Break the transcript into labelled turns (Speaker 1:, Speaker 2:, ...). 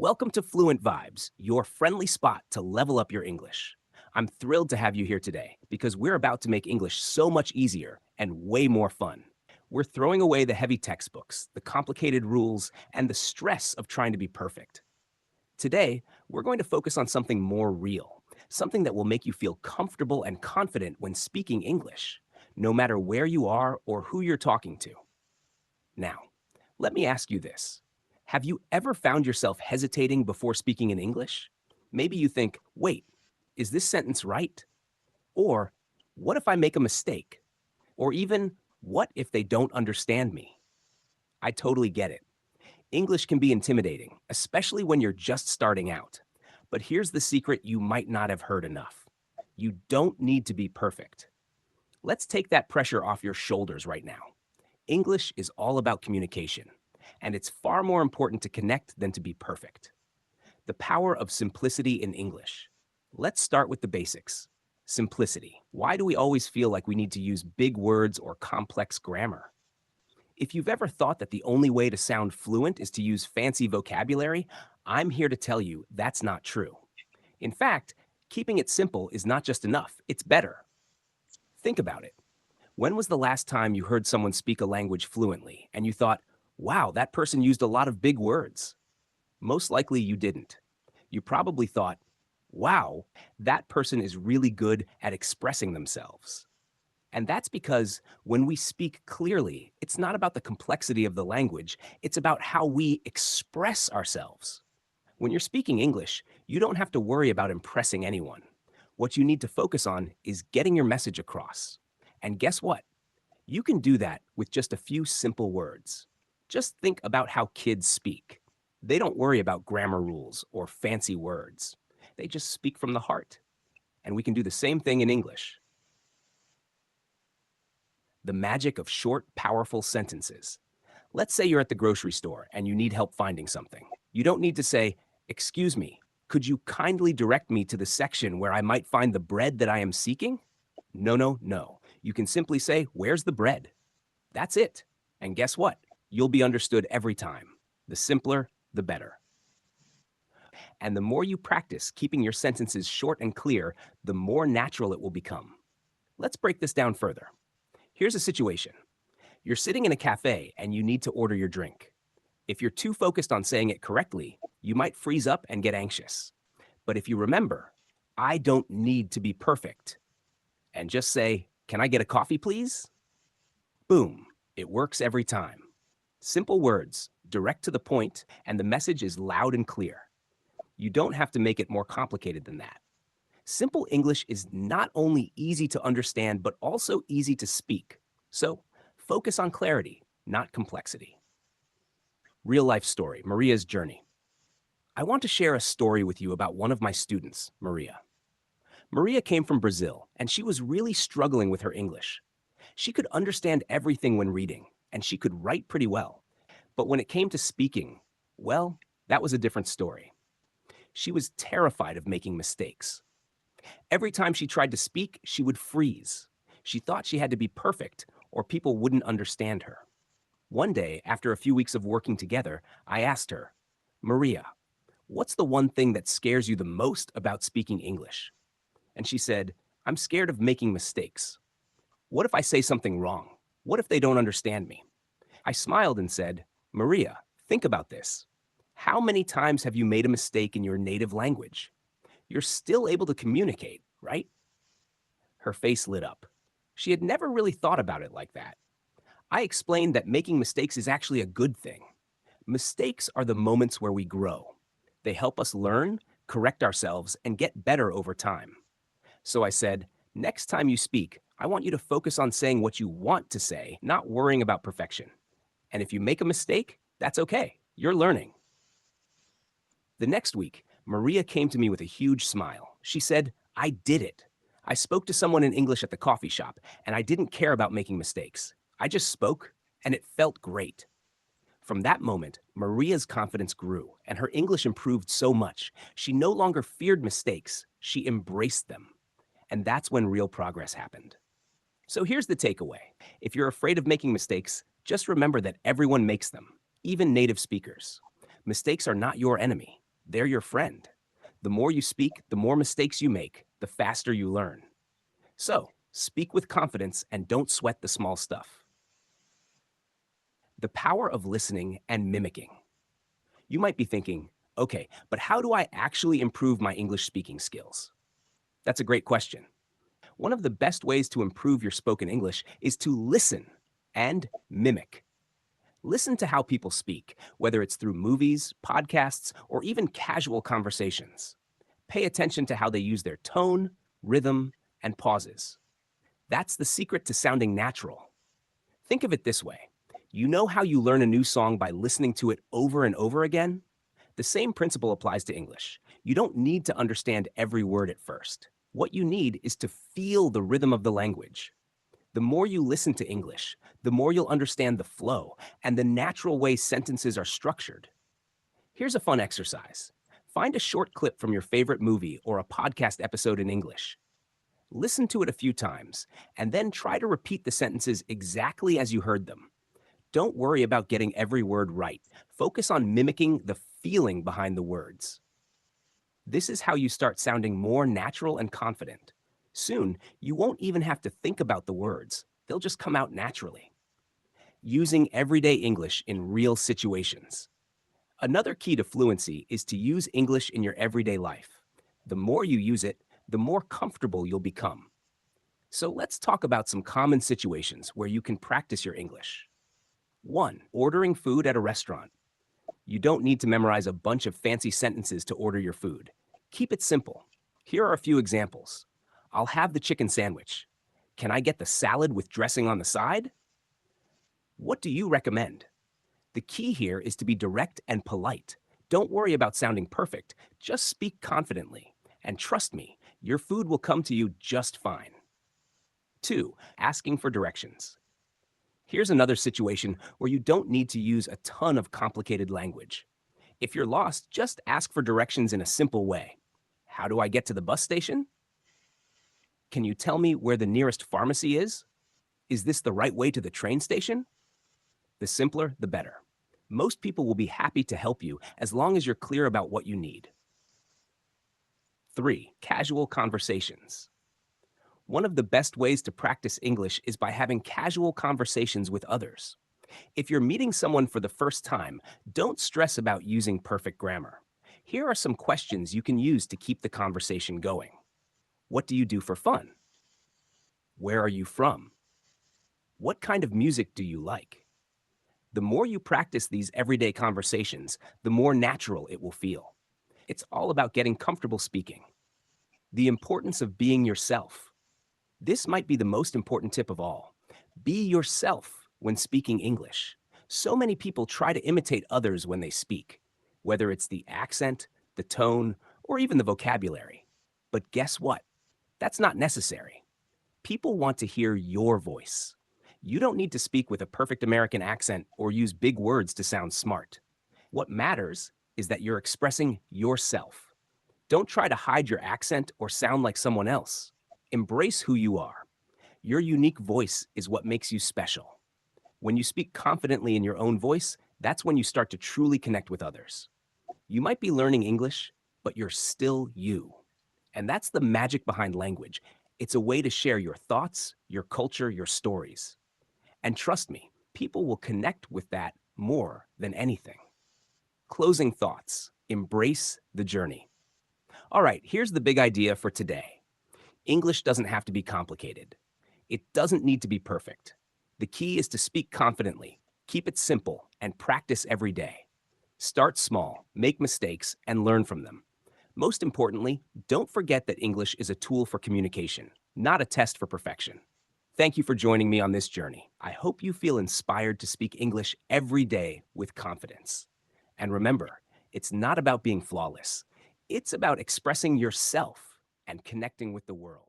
Speaker 1: Welcome to Fluent Vibes, your friendly spot to level up your English. I'm thrilled to have you here today because we're about to make English so much easier and way more fun. We're throwing away the heavy textbooks, the complicated rules, and the stress of trying to be perfect. Today, we're going to focus on something more real, something that will make you feel comfortable and confident when speaking English, no matter where you are or who you're talking to. Now, let me ask you this. Have you ever found yourself hesitating before speaking in English? Maybe you think, wait, is this sentence right? Or, what if I make a mistake? Or even, what if they don't understand me? I totally get it. English can be intimidating, especially when you're just starting out. But here's the secret you might not have heard enough. You don't need to be perfect. Let's take that pressure off your shoulders right now. English is all about communication, and it's far more important to connect than to be perfect. The power of simplicity in English. Let's start with the basics. Simplicity. Why do we always feel like we need to use big words or complex grammar? If you've ever thought that the only way to sound fluent is to use fancy vocabulary, I'm here to tell you that's not true. In fact, keeping it simple is not just enough, it's better. Think about it. When was the last time you heard someone speak a language fluently and you thought, wow, that person used a lot of big words? Most likely you didn't. You probably thought, wow, that person is really good at expressing themselves. And that's because when we speak clearly, it's not about the complexity of the language, it's about how we express ourselves. When you're speaking English, you don't have to worry about impressing anyone. What you need to focus on is getting your message across. And guess what? You can do that with just a few simple words. Just think about how kids speak. They don't worry about grammar rules or fancy words. They just speak from the heart. And we can do the same thing in English. The magic of short, powerful sentences. Let's say you're at the grocery store and you need help finding something. You don't need to say, "Excuse me, could you kindly direct me to the section where I might find the bread that I am seeking?" No, no, no. You can simply say, "Where's the bread?" That's it. And guess what? You'll be understood every time. The simpler, the better. And the more you practice keeping your sentences short and clear, the more natural it will become. Let's break this down further. Here's a situation. You're sitting in a cafe and you need to order your drink. If you're too focused on saying it correctly, you might freeze up and get anxious. But if you remember, I don't need to be perfect, and just say, "Can I get a coffee, please?" Boom, it works every time. Simple words, direct to the point, and the message is loud and clear. You don't have to make it more complicated than that. Simple English is not only easy to understand, but also easy to speak. So focus on clarity, not complexity. Real life story, Maria's journey. I want to share a story with you about one of my students, Maria. Maria came from Brazil, and she was really struggling with her English. She could understand everything when reading, and she could write pretty well. But when it came to speaking, well, that was a different story. She was terrified of making mistakes. Every time she tried to speak, she would freeze. She thought she had to be perfect, or people wouldn't understand her. One day, after a few weeks of working together, I asked her, "Maria, what's the one thing that scares you the most about speaking English?" And she said, "I'm scared of making mistakes. What if I say something wrong? What if they don't understand me?" I smiled and said, "Maria, think about this. How many times have you made a mistake in your native language? You're still able to communicate, right?" Her face lit up. She had never really thought about it like that. I explained that making mistakes is actually a good thing. Mistakes are the moments where we grow. They help us learn, correct ourselves, and get better over time. So I said, next time you speak, I want you to focus on saying what you want to say, not worrying about perfection. And if you make a mistake, that's okay. You're learning. The next week, Maria came to me with a huge smile. She said, "I did it. I spoke to someone in English at the coffee shop, and I didn't care about making mistakes. I just spoke, and it felt great." From that moment, Maria's confidence grew, and her English improved so much. She no longer feared mistakes, she embraced them. And that's when real progress happened. So here's the takeaway. If you're afraid of making mistakes, just remember that everyone makes them, even native speakers. Mistakes are not your enemy. They're your friend. The more you speak, the more mistakes you make, the faster you learn. So, speak with confidence and don't sweat the small stuff. The power of listening and mimicking. You might be thinking, okay, but how do I actually improve my English speaking skills? That's a great question. One of the best ways to improve your spoken English is to listen and mimic. Listen to how people speak, whether it's through movies, podcasts, or even casual conversations. Pay attention to how they use their tone, rhythm, and pauses. That's the secret to sounding natural. Think of it this way. You know how you learn a new song by listening to it over and over again? The same principle applies to English. You don't need to understand every word at first. What you need is to feel the rhythm of the language. The more you listen to English, the more you'll understand the flow and the natural way sentences are structured. Here's a fun exercise. Find a short clip from your favorite movie or a podcast episode in English. Listen to it a few times, and then try to repeat the sentences exactly as you heard them. Don't worry about getting every word right. Focus on mimicking the feeling behind the words. This is how you start sounding more natural and confident. Soon, you won't even have to think about the words. They'll just come out naturally. Using everyday English in real situations. Another key to fluency is to use English in your everyday life. The more you use it, the more comfortable you'll become. So let's talk about some common situations where you can practice your English. 1. Ordering food at a restaurant. You don't need to memorize a bunch of fancy sentences to order your food. Keep it simple. Here are a few examples. I'll have the chicken sandwich. Can I get the salad with dressing on the side? What do you recommend? The key here is to be direct and polite. Don't worry about sounding perfect. Just speak confidently. And trust me, your food will come to you just fine. 2. Asking for directions. Here's another situation where you don't need to use a ton of complicated language. If you're lost, just ask for directions in a simple way. How do I get to the bus station? Can you tell me where the nearest pharmacy is? Is this the right way to the train station? The simpler, the better. Most people will be happy to help you as long as you're clear about what you need. 3. Casual conversations. One of the best ways to practice English is by having casual conversations with others. If you're meeting someone for the first time, don't stress about using perfect grammar. Here are some questions you can use to keep the conversation going. What do you do for fun? Where are you from? What kind of music do you like? The more you practice these everyday conversations, the more natural it will feel. It's all about getting comfortable speaking. The importance of being yourself. This might be the most important tip of all. Be yourself when speaking English. So many people try to imitate others when they speak, whether it's the accent, the tone, or even the vocabulary. But guess what? That's not necessary. People want to hear your voice. You don't need to speak with a perfect American accent or use big words to sound smart. What matters is that you're expressing yourself. Don't try to hide your accent or sound like someone else. Embrace who you are. Your unique voice is what makes you special. When you speak confidently in your own voice, that's when you start to truly connect with others. You might be learning English, but you're still you. And that's the magic behind language. It's a way to share your thoughts, your culture, your stories. And trust me, people will connect with that more than anything. Closing thoughts. Embrace the journey. All right, here's the big idea for today. English doesn't have to be complicated. It doesn't need to be perfect. The key is to speak confidently, keep it simple, and practice every day. Start small, make mistakes, and learn from them. Most importantly, don't forget that English is a tool for communication, not a test for perfection. Thank you for joining me on this journey. I hope you feel inspired to speak English every day with confidence. And remember, it's not about being flawless. It's about expressing yourself and connecting with the world.